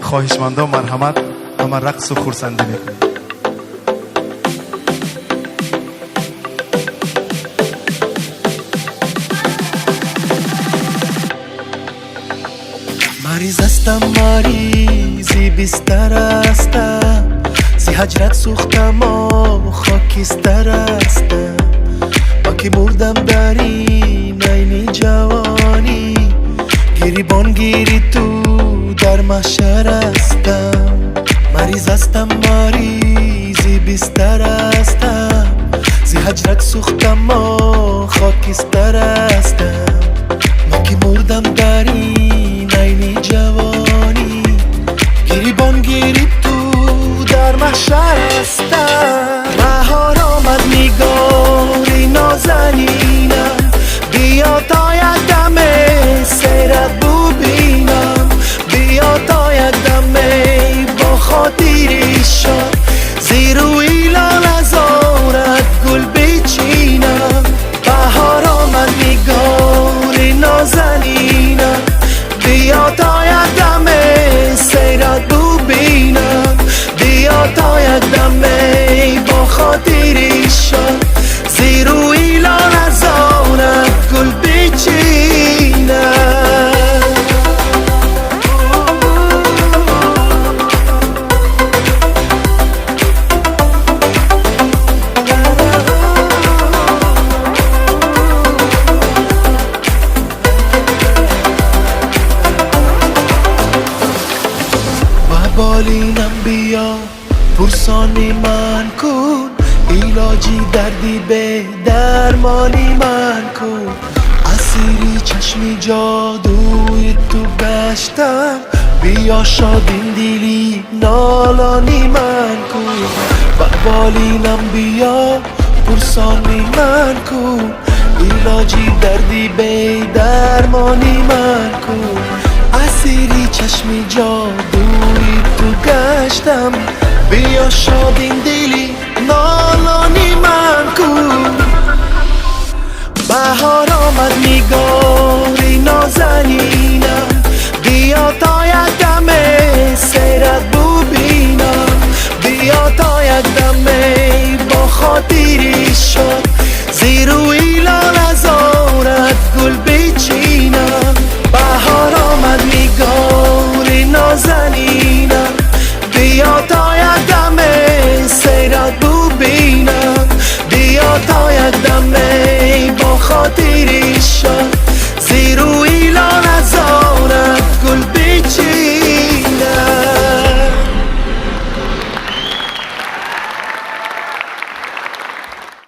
خواهشمنده و مرحمت همه رقص و خورسندی میکنیم. مریض هستم، مریضی بستر هستم، زی هجرت سوختم و خاکستر هستم. با که مردم در این عین جوانی، گریبان گیری تو در محشر هستم. مریض هستم، مریضی بستر هستم، زی هجرت سوختم و خاکستر هستم. ما که مردم در این عین جوانی، گریبان گیری تو در محشر هستم. بهار آمد نگاری نازنینم، بیا تا یک دم سیرت ببینم، بیا تا یک دم با خاطری شد، زیروی لال ازارت گل بچینم. بهار آمد نگاری نازنینم، بیا تا یک دم سیرت ببینم، بیا تا یک دم با خاطری شد، زیروی لال ازارت گل بچینم. بالینم بیا پرسانی من کن، علاجی دردی به درمانی من کن. اسیری چشمی جادوی تو گشتم، بیا شادین دیلی نالانی من کن. بالینم بیا پرسانی من کن، علاجی دردی به درمانی من کن. اسیری چشمی جادوی تو گشتم، بیا شادین دلی نالانی من کن. بهار آمد نگاری نازنینم، بیا تا یک دم سیرت ببینم، بیا تا یک دم با خاطری شد، زیروی